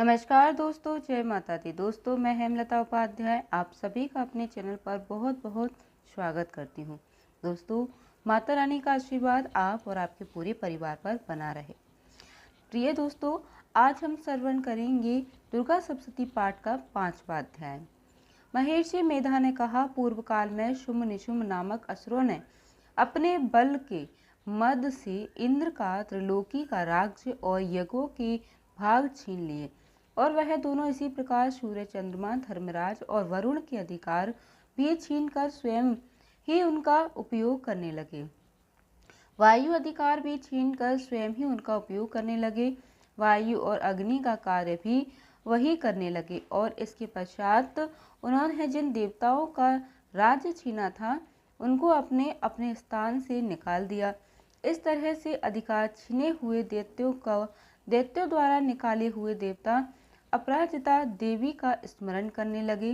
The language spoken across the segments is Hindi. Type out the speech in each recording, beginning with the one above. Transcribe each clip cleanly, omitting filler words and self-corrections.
नमस्कार दोस्तों, जय माता दी। दोस्तों, मैं हेमलता उपाध्याय आप सभी का अपने चैनल पर बहुत बहुत स्वागत करती हूँ। दोस्तों, माता रानी का आशीर्वाद आप और आपके पूरे परिवार पर बना रहे। प्रिय दोस्तों, आज हम श्रवण करेंगे दुर्गा सप्तशती पाठ का 5वां अध्याय। महर्षि मेधा ने कहा, पूर्व काल में शुम्भ निशुम्भ नामक असुरों ने अपने बल के मद से इंद्र का, त्रिलोकी का राज्य और यज्ञों के भाग छीन लिए और वह दोनों इसी प्रकार सूर्य, चंद्रमा, धर्मराज और वरुण के अधिकार भी छीनकर स्वयं ही उनका उपयोग करने लगे। वायु अधिकार भी छीनकर स्वयं ही उनका उपयोग करने लगे। वायु और अग्नि का कार्य भी वही करने लगे और इसके पश्चात उन्होंने जिन देवताओं का राज्य छीना था उनको अपने अपने स्थान से निकाल दिया। इस तरह से अधिकार छीने हुए दैत्यों द्वारा निकाले हुए देवता अपराजिता देवी का स्मरण करने लगे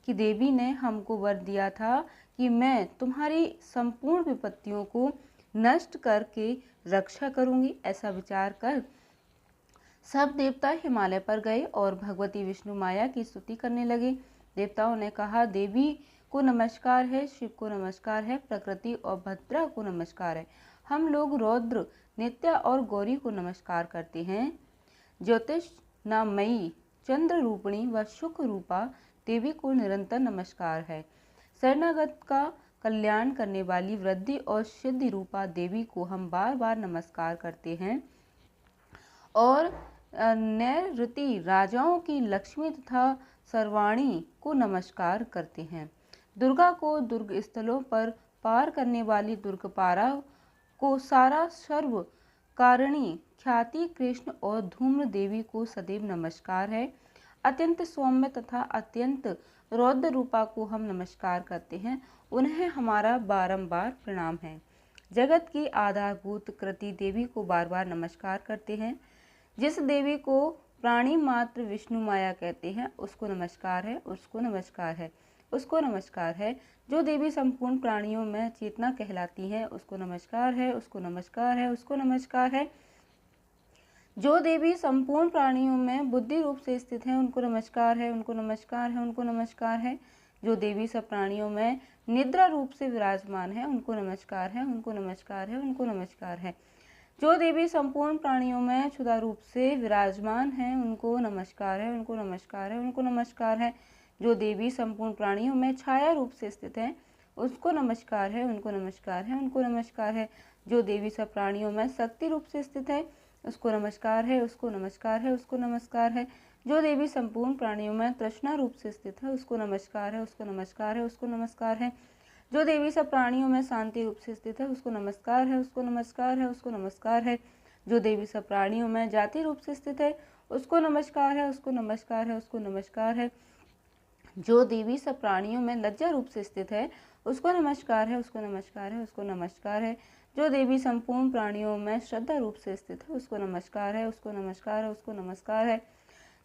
कि देवी ने हमको वर दिया था कि मैं तुम्हारी संपूर्ण विपत्तियों को नष्ट करके रक्षा करूंगी। ऐसा विचार कर सब देवता हिमालय पर गए और भगवती विष्णु माया की स्तुति करने लगे। देवताओं ने कहा, देवी को नमस्कार है, शिव को नमस्कार है, प्रकृति और भद्रा को नमस्कार है। हम लोग रौद्र, नित्या और गौरी को नमस्कार करते हैं। ज्योतिष नामयी, चंद्र रूपिणी व सुख रूपा देवी को निरंतर नमस्कार है। शरणागत का कल्याण करने वाली वृद्धि और सिद्धि रूपा देवी को हम बार बार नमस्कार करते हैं और नैऋति राजाओं की लक्ष्मी तथा सर्वाणी को नमस्कार करते हैं। दुर्गा को दुर्ग स्थलों पर पार करने वाली दुर्गपारा को सारा सर्व कारिणी ख्याति कृष्ण और धूम्र देवी को सदैव नमस्कार है। अत्यंत सौम्य तथा अत्यंत रौद्र रूपा को हम नमस्कार करते हैं, उन्हें हमारा बारंबार प्रणाम है। जगत की आधारभूत कृति देवी को बार बार नमस्कार करते हैं। जिस देवी को प्राणी मात्र विष्णु माया कहते हैं उसको नमस्कार है, उसको नमस्कार है, उसको नमस्कार है। जो देवी संपूर्ण प्राणियों में चेतना कहलाती है उसको नमस्कार है, उसको नमस्कार है, उसको नमस्कार है। जो देवी संपूर्ण प्राणियों में बुद्धि रूप से स्थित है उनको नमस्कार है, उनको नमस्कार है, उनको नमस्कार है। जो देवी सब प्राणियों में निद्रा रूप से विराजमान है उनको नमस्कार है, उनको नमस्कार है, उनको नमस्कार है। जो देवी संपूर्ण प्राणियों में क्षुधा रूप से विराजमान है उनको नमस्कार है, उनको नमस्कार है, उनको नमस्कार है। जो देवी संपूर्ण प्राणियों में छाया रूप से स्थित है उसको नमस्कार है, उनको नमस्कार है, उनको नमस्कार है। जो देवी सब प्राणियों में शक्ति रूप से स्थित है उसको नमस्कार है, उसको नमस्कार है, उसको नमस्कार है। जो देवी संपूर्ण प्राणियों में तृष्णा रूप से स्थित है उसको नमस्कार है, उसको नमस्कार है, उसको नमस्कार है। जो देवी सब प्राणियों में शांति रूप से स्थित है उसको नमस्कार है, उसको नमस्कार है, उसको नमस्कार है। जो देवी सब प्राणियों में जाति रूप से स्थित है उसको नमस्कार है, उसको नमस्कार है, उसको नमस्कार है। जो देवी सब प्राणियों में लज्जा रूप से स्थित है उसको नमस्कार है, उसको नमस्कार है, उसको नमस्कार है। जो देवी संपूर्ण प्राणियों में श्रद्धा रूप से स्थित है उसको नमस्कार है, उसको नमस्कार है, उसको नमस्कार है।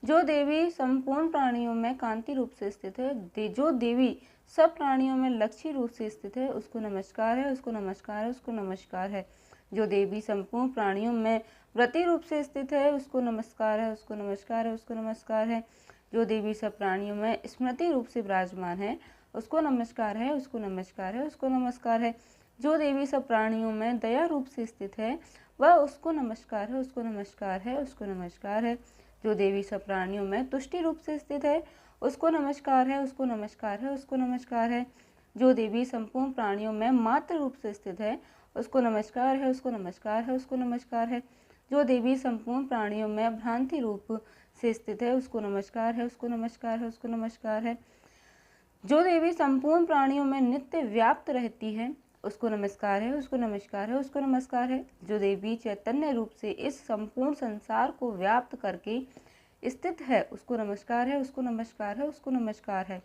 जो देवी संपूर्ण प्राणियों में कांति रूप से स्थित है, जो देवी सब प्राणियों में लक्ष्मी रूप से स्थित है उसको नमस्कार है, उसको नमस्कार है, उसको नमस्कार है। जो देवी संपूर्ण प्राणियों में व्रती रूप से स्थित है उसको नमस्कार है, उसको नमस्कार है, उसको नमस्कार है। जो देवी सब प्राणियों में स्मृति रूप से विराजमान है उसको नमस्कार है, उसको नमस्कार है, उसको नमस्कार है। जो देवी सब प्राणियों में दया रूप से स्थित है वह उसको नमस्कार है, उसको नमस्कार है, उसको नमस्कार है। जो देवी सब प्राणियों में तुष्टि रूप से स्थित है उसको नमस्कार है, उसको नमस्कार है, उसको नमस्कार है। जो देवी संपूर्ण प्राणियों में मात्र रूप से स्थित है उसको नमस्कार है, उसको नमस्कार है, उसको नमस्कार है। जो देवी संपूर्ण प्राणियों में भ्रांति रूप से स्थित है उसको नमस्कार है, उसको नमस्कार है, उसको नमस्कार है। जो देवी संपूर्ण प्राणियों में नित्य व्याप्त रहती है उसको नमस्कार है, उसको नमस्कार है, उसको नमस्कार है। जो देवी चैतन्य रूप से इस संपूर्ण संसार को व्याप्त करके स्थित है उसको नमस्कार है, उसको नमस्कार है, उसको नमस्कार है।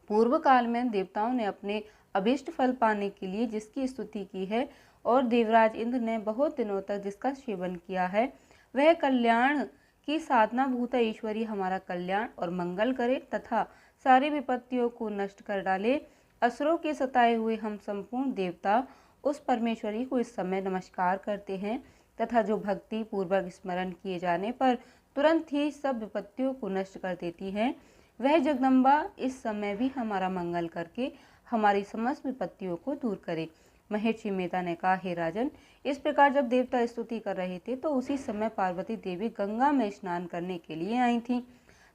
पूर्व काल में देवताओं ने अपने अभिष्ट फल पाने के लिए जिसकी स्तुति की है और देवराज इंद्र ने बहुत दिनों तक जिसका सेवन किया है वह कल्याण की साधना भूत ईश्वरी हमारा कल्याण और मंगल करे तथा सारी विपत्तियों को नष्ट कर डाले। असुरों के सताए हुए हम संपूर्ण देवता उस परमेश्वरी को इस समय नमस्कार करते हैं तथा जो भक्ति पूर्वक स्मरण किए जाने पर तुरंत ही सब विपत्तियों को नष्ट कर देती है, वह जगदम्बा इस समय भी हमारा मंगल करके हमारी समस्त विपत्तियों को दूर करे। महर्षि मेधा ने कहा, हे राजन, इस प्रकार जब देवता स्तुति कर रहे थे तो उसी समय पार्वती देवी गंगा में स्नान करने के लिए आई थी।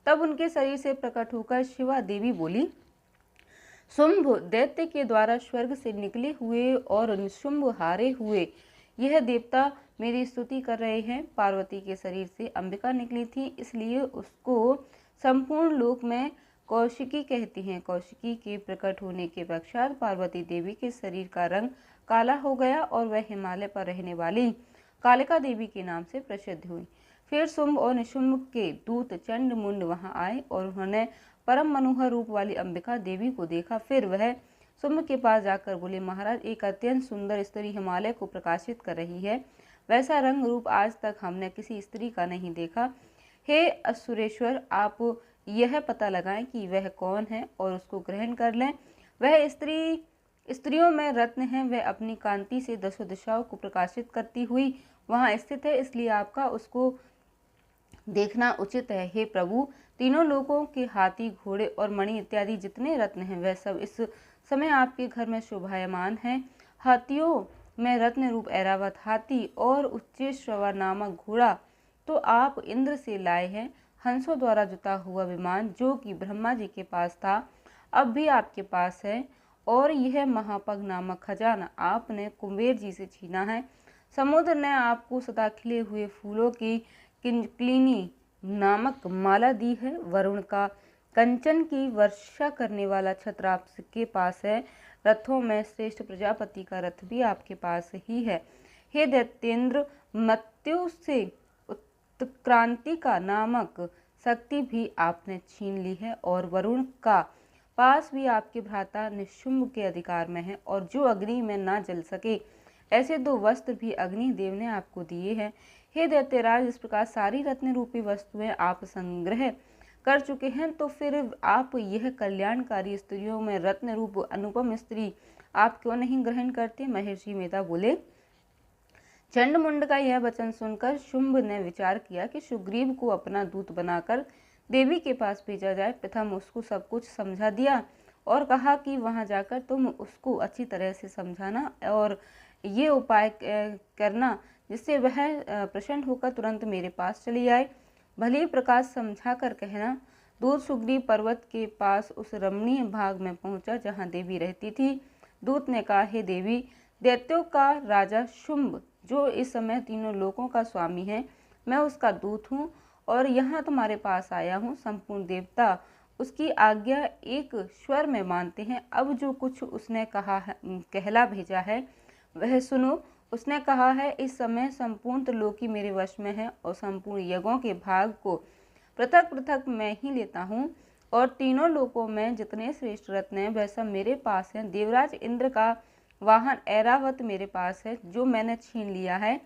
तब उनके शरीर से प्रकट होकर शिवा देवी बोली, शुंभ दैत्य के द्वारा स्वर्ग से निकले हुए और निशुंभ हारे हुए यह देवता मेरी स्तुति कर रहे हैं। पार्वती के शरीर से अंबिका निकली थी, इसलिए उसको संपूर्ण लोक में कौशिकी कहती हैं। कौशिकी के प्रकट होने के पश्चात पार्वती देवी के शरीर का रंग काला हो गया और वह हिमालय पर रहने वाली कालिका देवी के नाम से प्रसिद्ध हुई। फिर शुंभ और निशुंभ के दूत चंड मुंड वहां आए और उन्होंने परम मनोहर रूप वाली अंबिका देवी को देखा। फिर वह शुंभ के पास जाकर बोले, महाराज, एक अत्यंत सुंदर स्त्री हिमालय को प्रकाशित कर रही है। वैसा रंग रूप आज तक हमने किसी स्त्री का नहीं देखा। हे असुरेश्वर, आप यह पता लगाएं कि वह कौन है और उसको ग्रहण कर लें। वह स्त्रियों में रत्न है, वह अपनी कांति से दसों दिशाओं को प्रकाशित करती हुई वहां स्थित है, इसलिए आपका उसको देखना उचित है। हे प्रभु, तीनों लोगों के हाथी, घोड़े और मणि इत्यादि जितने रत्न हैं वह सब इस समय आपके घर में शोभायमान हैं। हाथियों में रत्न रूप ऐरावत हाथी और उच्चेश्रवा नामक घोड़ा तो आप इंद्र से लाए हैं। हंसों द्वारा जुता हुआ विमान जो कि ब्रह्मा जी के पास था अब भी आपके पास है, और यह महापग नामक खजाना आपने कुंबेर जी से छीना है। समुद्र ने आपको सदा खिले हुए फूलों की किंजलिनी नामक माला दी है। वरुण का कंचन की वर्षा करने वाला छत्र आपके पास है। रथों में श्रेष्ठ प्रजापति का रथ भी आपके पास ही है। हे दैत्येंद्र, मृत्यु से उत्क्रांति का नामक शक्ति भी आपने छीन ली है, और वरुण का पास भी आपके भ्राता निशुंभ के अधिकार में है, और जो अग्नि में ना जल सके ऐसे दो वस्त्र भी अग्निदेव ने आपको दिए हैं। हे दैत्यराज, इस प्रकार सारी रत्न रूपी वस्तुएं आप संग्रह कर चुके हैं, तो फिर आप यह कल्याणकारी स्त्रियों में रत्न रूप अनुपम स्त्री आप क्यों नहीं ग्रहण करते? महर्षि मेधा बोले, चंडमुंड का यह वचन सुनकर शुंभ ने विचार किया कि सुग्रीव को अपना दूत बनाकर देवी के पास भेजा जाए। प्रथम उसको सब कुछ समझा दिया और कहा कि वहां जाकर तुम उसको अच्छी तरह से समझाना और ये उपाय करना जिससे वह प्रसन्न होकर तुरंत मेरे पास चली आए। भली प्रकाश समझा कर कहना। दूत सुग्रीव पर्वत के पास उस रमणीय भाग में पहुंचा जहां देवी रहती थी। दूत ने कहा, हे देवी, दैत्यों का राजा शुंभ जो इस समय तीनों लोकों का स्वामी है, मैं उसका दूत हूँ और यहाँ तुम्हारे पास आया हूँ। संपूर्ण देवता उसकी आज्ञा एक स्वर में मानते हैं। अब जो कुछ उसने कहा है, कहला भेजा है वह सुनो। उसने कहा है, इस समय संपूर्ण त्रिलोकी मेरे वश में है और संपूर्ण यज्ञों के भाग को पृथक पृथक मैं ही लेता हूँ, और तीनों लोकों में जितने श्रेष्ठ रत्न हैं वह सब मेरे पास हैं। देवराज इंद्र का वाहन ऐरावत मेरे पास है जो मैंने छीन लिया है।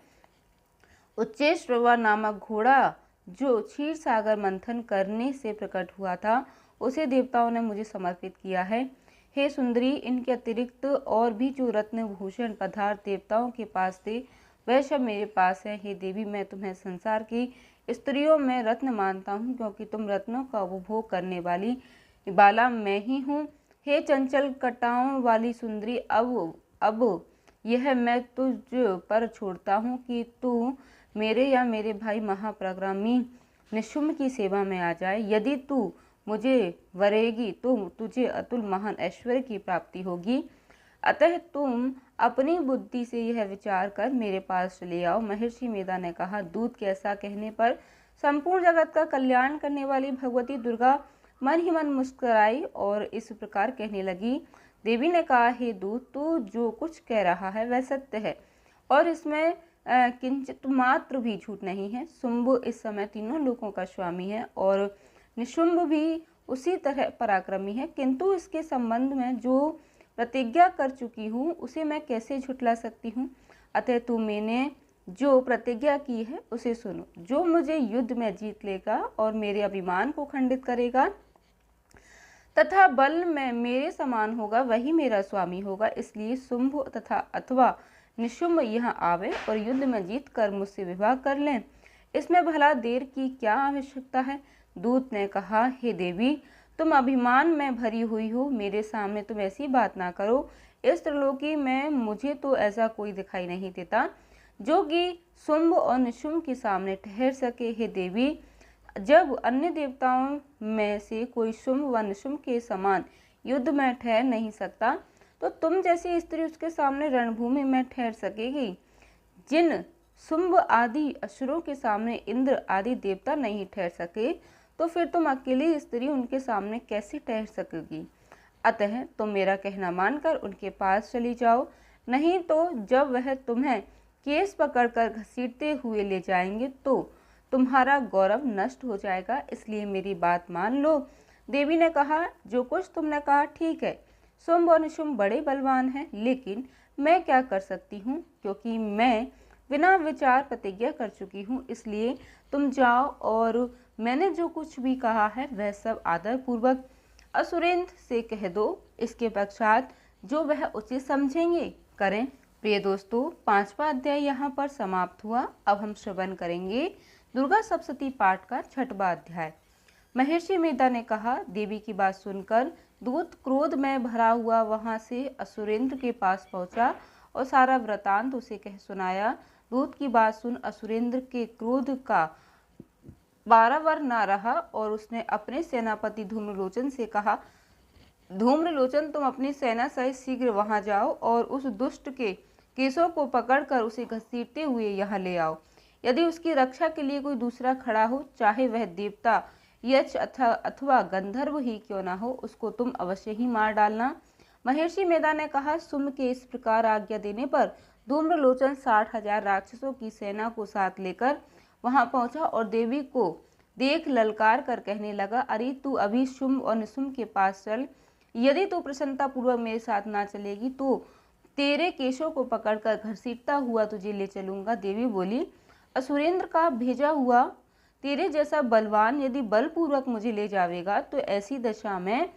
उच्चेश्रवा नामक घोड़ा जो क्षीर सागर मंथन करने से प्रकट हुआ था उसे देवताओं ने मुझे समर्पित किया है। हे सुंदरी, इनके अतिरिक्त और भी जो रत्न भूषण पदार्थ देवताओं के पास थे वह सब मेरे पास है। हे देवी, मैं तुम्हें संसार की स्त्रियों में रत्न मानता हूँ क्योंकि तुम रत्नों का उपभोग करने वाली बाला मैं ही हूँ। हे चंचल कटाओं वाली सुंदरी, अब यह मैं तुझ पर छोड़ता हूँ कि तू मेरे या मेरे भाई महापराक्रमी निशुंभ की सेवा में आ जाए। यदि तू मुझे वरेगी तो तुझे अतुल महान ऐश्वर्य की प्राप्ति होगी। अतः तुम अपनी बुद्धि से यह विचार कर मेरे पास चले आओ। महर्षि मेधा ने कहा, दूत के ऐसा कहने पर संपूर्ण जगत का कल्याण करने वाली भगवती दुर्गा मन ही मन मुस्कुराई और इस प्रकार कहने लगी। देवी ने कहा, हे दूत, तू जो कुछ कह रहा है वह सत्य है और इसमें किंचित मात्र भी झूठ नहीं है। शुंभ इस समय तीनों लोकों का स्वामी है और निशुंभ भी उसी तरह पराक्रमी है, किंतु इसके संबंध में जो प्रतिज्ञा कर चुकी हूँ उसे मैं कैसे झुठला सकती हूँ। अतः तू मैंने जो प्रतिज्ञा की है उसे सुनो। जो मुझे युद्ध में जीत लेगा और मेरे अभिमान को खंडित करेगा तथा बल में मेरे समान होगा वही मेरा स्वामी होगा। इसलिए शुंभ तथा अथवा निशुम्भ यहाँ आवे और युद्ध में जीत कर मुझसे विवाह कर लें, इसमें भला देर की क्या आवश्यकता है। दूत ने कहा, हे देवी, तुम अभिमान में भरी हुई हो, मेरे सामने तुम ऐसी बात ना करो। इस त्रिलोकी में मुझे तो ऐसा कोई दिखाई नहीं देता जो कि शुंभ और निशुम्भ के सामने ठहर सके। हे देवी, जब अन्य देवताओं में से कोई शुंभ व निशुम्भ के समान युद्ध में ठहर नहीं सकता, तो तुम जैसी स्त्री उसके सामने रणभूमि में ठहर सकेगी। जिन शुंभ आदि असुरों के सामने इंद्र आदि देवता नहीं ठहर सके, तो फिर तुम अकेली स्त्री उनके सामने कैसे ठहर सकेगी। अतः तुम मेरा कहना मानकर उनके पास चली जाओ, नहीं तो जब वह तुम्हें केस पकड़कर घसीटते हुए ले जाएंगे तो तुम्हारा गौरव नष्ट हो जाएगा, इसलिए मेरी बात मान लो। देवी ने कहा, जो कुछ तुमने कहा ठीक है। शुंभ और निशुम्भ बड़े बलवान हैं, लेकिन मैं क्या कर सकती हूँ, क्योंकि मैं बिना विचार प्रतिज्ञा कर चुकी हूँ। इसलिए तुम जाओ और मैंने जो कुछ भी कहा है वह सब आदर पूर्वक असुरेंद्र से कह दो। इसके पश्चात जो वह उचित समझेंगे करें। प्रिय दोस्तों, 5वां अध्याय यहाँ पर समाप्त हुआ। अब हम श्रवण करेंगे दुर्गा सप्तशती पाठ का 6वां अध्याय। महर्षि मेधा ने कहा, देवी की बात सुनकर दूत क्रोध में भरा हुआ वहां से असुरेंद्र के पास पहुंचा और सारा वृतांत उसे कह सुनाया। दूत की बात सुन असुरेंद्र के क्रोध का बारावर ना रहा और उसने अपने सेनापति धूम्रलोचन से कहा, धूम्रलोचन, तुम अपनी सेना सहित शीघ्र वहां जाओ और उस दुष्ट के केसों को पकड़कर उसे घसीटते हुए यहाँ ले आओ। यदि उसकी रक्षा के लिए कोई दूसरा खड़ा हो, चाहे वह देवता, यक्ष अथवा गंधर्व ही क्यों ना हो, उसको तुम अवश्य ही मार डालना। महर्षि मेधा ने कहा, शुंभ के इस प्रकार आज्ञा देने पर धूम्रलोचन 60,000 राक्षसों की सेना को साथ लेकर वहां पहुंचा और देवी को देख ललकार कर कहने लगा, अरे तू अभी शुंभ और निशुम्भ के पास चल। यदि तू प्रसन्नता पूर्वक मेरे साथ ना चलेगी तो तेरे केशों को पकड़कर घसीटता हुआ तुझे ले चलूंगा। देवी बोली, असुरेंद्र का भेजा हुआ तेरे जैसा बलवान यदि बलपूर्वक मुझे ले जावेगा तो ऐसी दशा में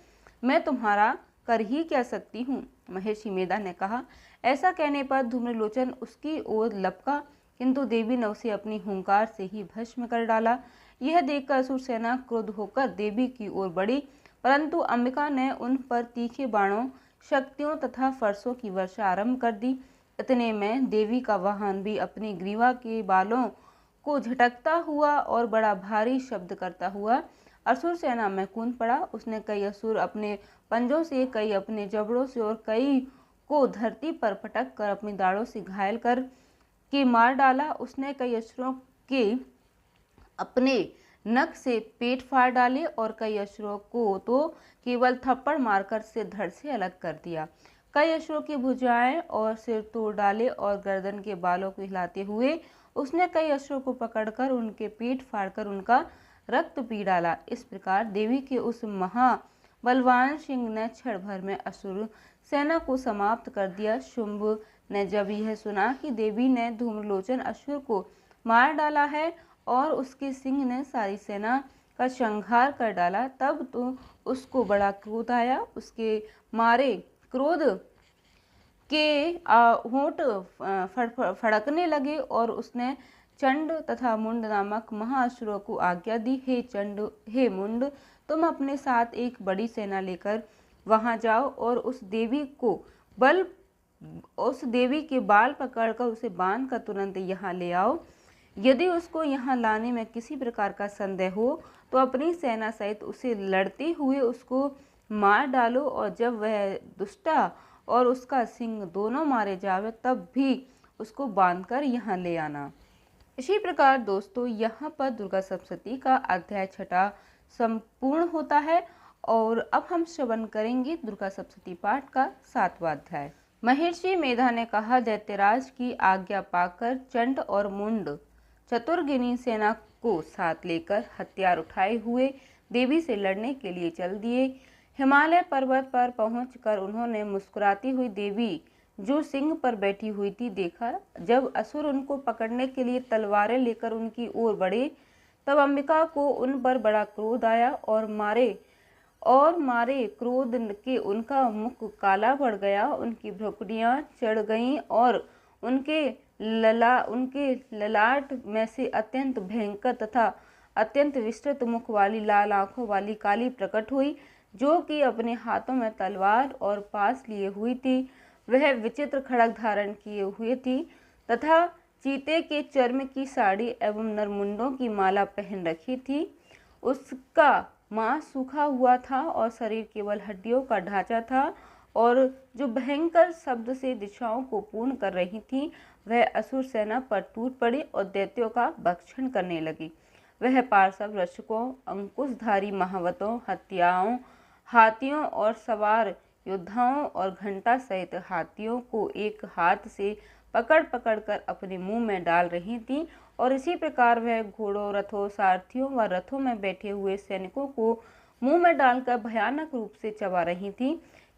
मैं तुम्हारा कर ही क्या सकती हूँ। महर्षि मेधा ने कहा, ऐसा कहने पर धूम्रलोचन उसकी ओर लपका, किंतु देवी ने उसे अपनी हुंकार से ही भस्म कर डाला। यह देखकर असुर सेना क्रुद्ध होकर देवी की ओर बढ़ी, परंतु अंबिका ने उन पर तीखे बाणों, शक्तियों तथा फरसों की वर्षा आरंभ कर दी। इतने में देवी का वाहन भी अपनी ग्रीवा के बालों को झटकता हुआ और बड़ा भारी शब्द करता हुआ असुर सेना में कूद पड़ा। उसने कई असुर अपने पंजों से, कई अपने जबड़ों से और कई को धरती पर पटक कर अपनी दाढ़ों से घायल कर के मार डाला। उसने कई असुरों के अपने नख से पेट फाड़ डाले और कई असुरों को तो केवल थप्पड़ मारकर से धड़ से अलग कर दिया। कई असुरों की भुजाएं और सिर तोड़ डाले और गर्दन के बालों को हिलाते हुए उसने कई असुरों को पकड़कर उनके पेट फाड़कर उनका रक्त पी डाला। इस प्रकार देवी के उस महाबलवान सिंह ने क्षण भर में असुर सेना को समाप्त कर दिया। शुंभ ने जब यह सुना कि देवी ने धूम्रलोचन असुर को मार डाला है और उसके सिंह ने सारी सेना का संहार कर डाला, तब तो उसको बड़ा क्रोध आया। उसके मारे क्रोध के होंठ फड़कने लगे और उसने चंड तथा मुंड नामक महाअसुरों को आज्ञा दी, हे चंड, हे मुंड, तुम अपने साथ एक बड़ी सेना लेकर वहां जाओ और उस देवी के बाल पकड़कर उसे बांध कर तुरंत यहाँ ले आओ। यदि उसको यहाँ लाने में किसी प्रकार का संदेह हो तो अपनी सेना सहित उसे लड़ते हुए उसको मार डालो, और जब वह दुष्टा और उसका सिंह दोनों मारे जावे तब भी उसको बांधकर यहाँ ले आना। इसी प्रकार दोस्तों, यहाँ पर दुर्गा सप्तशती का अध्याय 6 संपूर्ण होता है और अब हम श्रवण करेंगे दुर्गा सप्तशती पाठ का 7वां अध्याय। महर्षि मेधा ने कहा, दैत्यराज की आज्ञा पाकर चंड और मुंड चतुर्गिनी सेना को साथ लेकर हथियार उठाए हुए देवी से लड़ने के लिए चल दिए। हिमालय पर्वत पर पहुंचकर उन्होंने मुस्कुराती हुई देवी जो सिंह पर बैठी हुई थी देखा। जब असुर उनको पकड़ने के लिए तलवारें लेकर उनकी ओर बढ़े तब अंबिका को उन पर बड़ा क्रोध आया और मारे क्रोध के उनका मुख काला पड़ गया, उनकी भ्रुकुटियां चढ़ गईं और उनके ललाट में से अत्यंत भयंकर तथा अत्यंत विस्तृत मुख वाली लाल आंखों वाली काली प्रकट हुई, जो कि अपने हाथों में तलवार और पास लिए हुई थी। वह विचित्र खड़ग धारण किए हुए थी तथा चीते के चर्म की साड़ी एवं नरमुंडों की माला पहन रखी थी। उसका मांस सूखा हुआ था और शरीर केवल हड्डियों का ढांचा था, और जो भयंकर शब्द से दिशाओं को पूर्ण कर रही थी, वह असुर सेना पर टूट पड़ी और दैत्यों का भक्षण करने लगी। वह पार्श्व रक्षकों, अंकुशधारी महावतों, हत्याओं, हाथियों और सवार योद्धाओं और घंटा सहित हाथियों को एक हाथ से पकड़ पकड़ कर अपने मुंह में डाल रही थी, और इसी प्रकार वह घोड़ों, रथों, सारथियों व रथों में बैठे हुए सैनिकों को मुंह में डालकर भयानक रूप से चबा रही थी।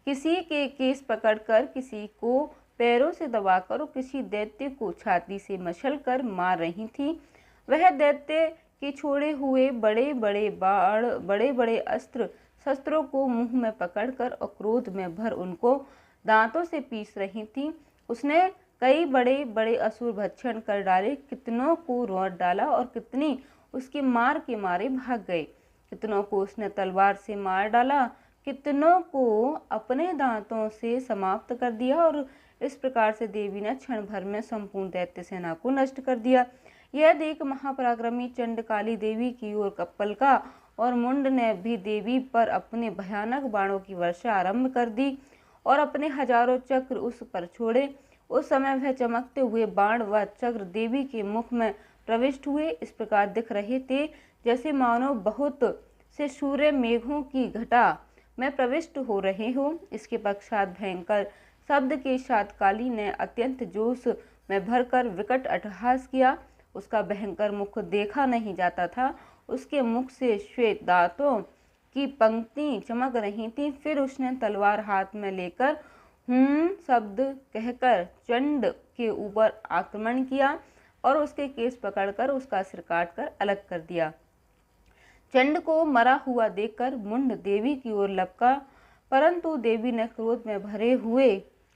किसी के केस पकड़कर, किसी को पैरों से दबाकर और किसी दैत्य को छाती से मसलकर मार रही थी। वह दैत्य के छोड़े हुए बड़े बड़े बाण, बड़े बड़े अस्त्र शस्त्रों को मुंह में पकड़कर और क्रोध में भर उनको दांतों से पीस रही थी। उसने कई बड़े बड़े असुर भक्षण कर डाले, कितनों को रोट डाला और कितनी उसके मार के मारे भाग गए। कितनों को उसने तलवार से मार डाला, कितनों को अपने दांतों से समाप्त कर दिया, और इस प्रकार से देवी ने क्षण भर में संपूर्ण दैत्य सेना को नष्ट कर दिया। यह देख महापराक्रमी चंड काली देवी की ओर पलका, और मुंड ने भी देवी पर अपने भयानक बाणों की वर्षा आरंभ कर दी और अपने हजारों चक्र उस पर छोड़े। उस समय वह चमकते हुए बाण व चक्र देवी के मुख में प्रविष्ट हुए इस प्रकार दिख रहे थे, जैसे मानो बहुत से सूर्य मेघों की घटा में प्रविष्ट हो रहे हो। इसके पश्चात भयंकर शब्द के साथ काली ने अत्यंत जोश में भरकर विकट अट्टहास किया। उसका भयंकर मुख देखा नहीं जाता था, उसके मुख से श्वेत दांतों की पंक्ति चमक रही थी। फिर उसने तलवार हाथ में लेकर शब्द कहकर चंड के ऊपर आक्रमण किया और उसके केस पकड़कर उसका सिर काटकर अलग कर दिया। चंड को मरा हुआ देखकर मुंड देवी की ओर लपका, परंतु देवी ने क्रोध में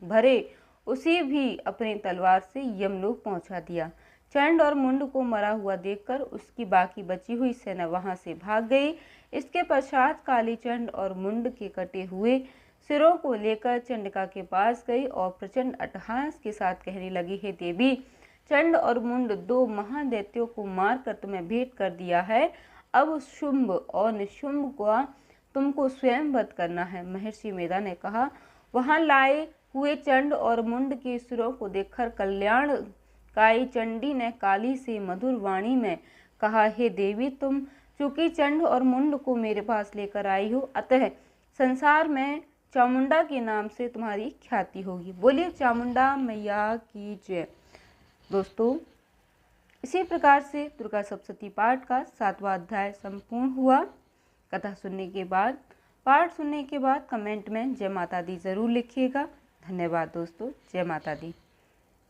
भरे उसे भी अपनी तलवार से यमलोक पहुंचा दिया। चंड और मुंड को मरा हुआ देखकर उसकी बाकी बची हुई सेना वहां से भाग गई। इसके पश्चात काली चंड और मुंड के कटे हुए सिरों को लेकर चंडिका के पास गई और प्रचंड अट्टहास के साथ कहने लगी, हे देवी, चंड और मुंड दो महादैत्यों को मारकर तुम्हें भेंट कर दिया है। अब शुंभ और निशुंभ को तुमको स्वयं वध करना है। महर्षि मेधा ने कहा, वहां लाए हुए चंड और मुंड के सिरों को देखकर कल्याणकाई चंडी ने काली से मधुर वाणी में कहा, हे देवी, तुम चूंकि चंड और मुंड को मेरे पास लेकर आई हो, अतः संसार में चामुंडा के नाम से तुम्हारी ख्याति होगी। बोलिए चामुंडा मैया की जय। दोस्तों, इसी प्रकार से दुर्गा सप्तशती पाठ का 7वां अध्याय संपूर्ण हुआ। कथा सुनने के बाद, पाठ सुनने के बाद कमेंट में जय माता दी जरूर लिखिएगा। धन्यवाद दोस्तों। जय माता दी।